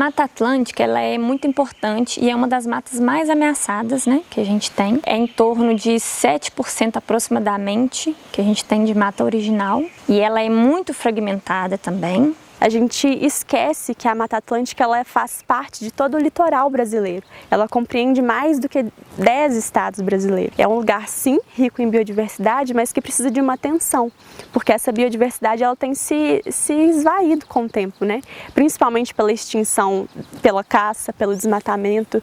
Mata Atlântica, ela é muito importante e é uma das matas mais ameaçadas, né, que a gente tem. É em torno de 7% aproximadamente que a gente tem de mata original e ela é muito fragmentada também. A gente esquece que a Mata Atlântica ela faz parte de todo o litoral brasileiro. Ela compreende mais do que 10 estados brasileiros. É um lugar, sim, rico em biodiversidade, mas que precisa de uma atenção, porque essa biodiversidade ela tem se esvaído com o tempo, né? Principalmente pela extinção, pela caça, pelo desmatamento.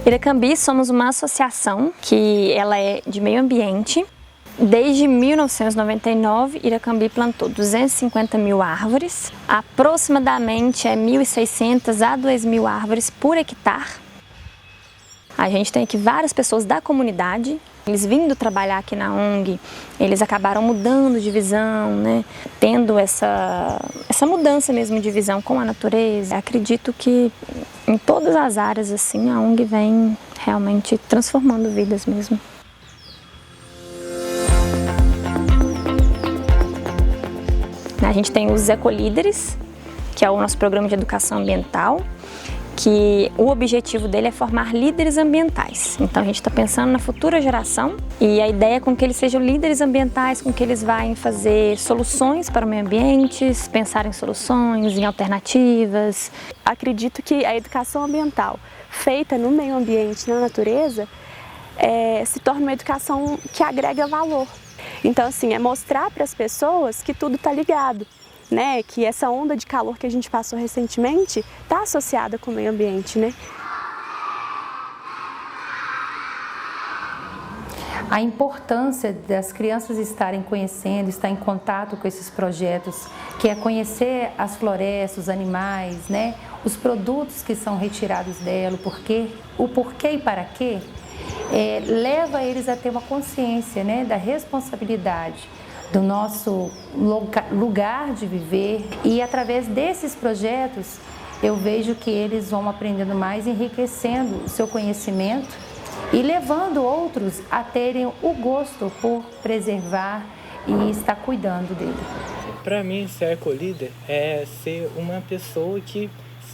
Iracambi somos uma associação que ela é de meio ambiente. Desde 1999, Iracambi plantou 250 mil árvores, aproximadamente 1.600 a 2.000 árvores por hectare. A gente tem aqui várias pessoas da comunidade, eles vindo trabalhar aqui na ONG, eles acabaram mudando de visão, né? Tendo essa mudança mesmo de visão com a natureza. Acredito que em todas as áreas assim, a ONG vem realmente transformando vidas mesmo. A gente tem os ecolíderes, que é o nosso programa de educação ambiental, que o objetivo dele é formar líderes ambientais. Então a gente está pensando na futura geração e a ideia é com que eles sejam líderes ambientais, com que eles vão fazer soluções para o meio ambiente, pensar em soluções, em alternativas. Acredito que a educação ambiental feita no meio ambiente, na natureza, se torna uma educação que agrega valor. Então assim, é mostrar para as pessoas que tudo está ligado. Né, que essa onda de calor que a gente passou recentemente está associada com o meio ambiente, né? A importância das crianças estarem conhecendo, estar em contato com esses projetos, que é conhecer as florestas, os animais, né, os produtos que são retirados dela, o porquê e para quê, leva eles a ter uma consciência, né, da responsabilidade do nosso lugar de viver, e através desses projetos eu vejo que eles vão aprendendo mais, enriquecendo o seu conhecimento e levando outros a terem o gosto por preservar e estar cuidando dele. Para mim, ser ecolíder é ser uma pessoa que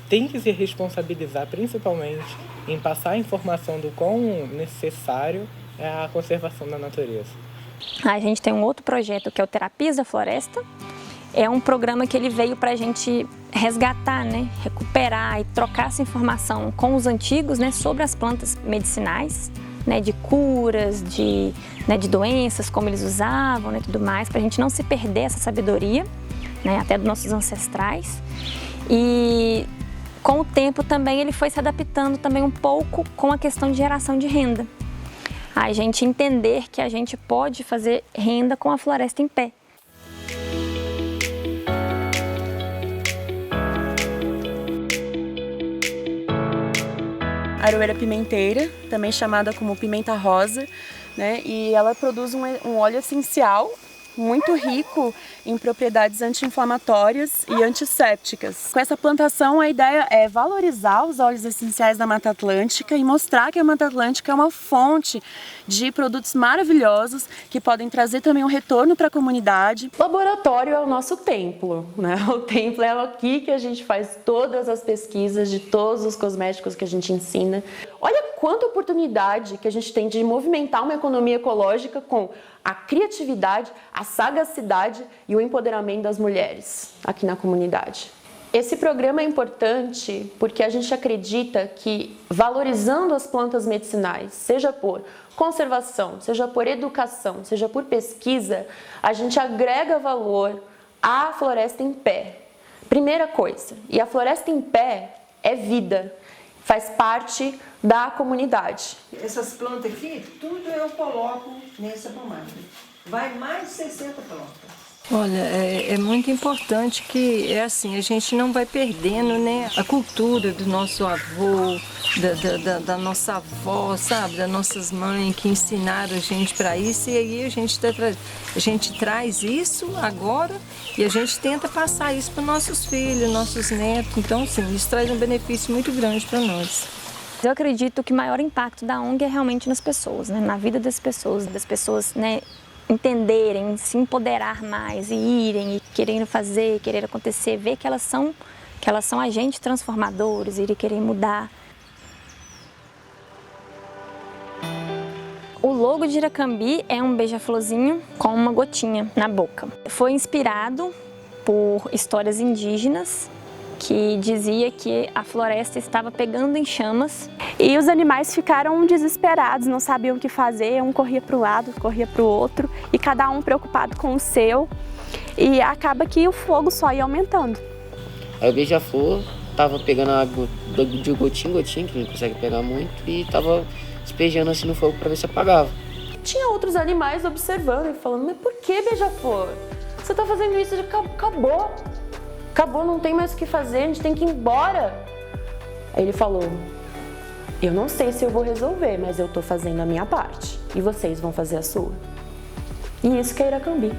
tem que se responsabilizar principalmente em passar a informação do quão necessário é a conservação da natureza. A gente tem um outro projeto que é o Terapias da Floresta. É um programa que ele veio para a gente resgatar, né, recuperar e trocar essa informação com os antigos, né, sobre as plantas medicinais, né, de curas, de doenças, como eles usavam, né, tudo mais, para a gente não se perder essa sabedoria, né, até dos nossos ancestrais. E com o tempo também ele foi se adaptando também um pouco com a questão de geração de renda. A gente entender que a gente pode fazer renda com a floresta em pé. A aroeira pimenteira, também chamada como pimenta rosa, né? E ela produz um óleo essencial muito rico em propriedades anti-inflamatórias e antissépticas. Com essa plantação, a ideia é valorizar os óleos essenciais da Mata Atlântica e mostrar que a Mata Atlântica é uma fonte de produtos maravilhosos que podem trazer também um retorno para a comunidade. O laboratório é o nosso templo, né? O templo é aqui que a gente faz todas as pesquisas de todos os cosméticos que a gente ensina. Olha quanta oportunidade que a gente tem de movimentar uma economia ecológica com a criatividade, a sagacidade e o empoderamento das mulheres aqui na comunidade. Esse programa é importante porque a gente acredita que valorizando as plantas medicinais, seja por conservação, seja por educação, seja por pesquisa, a gente agrega valor à floresta em pé. Primeira coisa, e a floresta em pé é vida, faz parte da comunidade. Essas plantas aqui, tudo eu coloco nessa pomada. Vai mais de 60 plantas. Olha, é muito importante que, é assim, a gente não vai perdendo, né, a cultura do nosso avô, da nossa avó, sabe, das nossas mães que ensinaram a gente para isso, e aí a gente traz isso agora e a gente tenta passar isso para nossos filhos, nossos netos. Então, sim, isso traz um benefício muito grande para nós. Eu acredito que o maior impacto da ONG é realmente nas pessoas, né, na vida das pessoas, né, entenderem, se empoderar mais e irem e querendo fazer, querer acontecer, ver que elas são agentes transformadores e querer mudar. O logo de Iracambi é um beija-florzinho com uma gotinha na boca. Foi inspirado por histórias indígenas que dizia que a floresta estava pegando em chamas. E os animais ficaram desesperados, não sabiam o que fazer, um corria para o lado, corria para o outro, e cada um preocupado com o seu, e acaba que o fogo só ia aumentando. Aí o beija-flor estava pegando a água de gotinha em gotinha, que não consegue pegar muito, e estava despejando assim no fogo para ver se apagava. Tinha outros animais observando e falando, mas por que, beija-flor? Você está fazendo isso? Acabou, não tem mais o que fazer, a gente tem que ir embora. Aí ele falou, eu não sei se eu vou resolver, mas eu tô fazendo a minha parte e vocês vão fazer a sua. E isso que é Iracambi.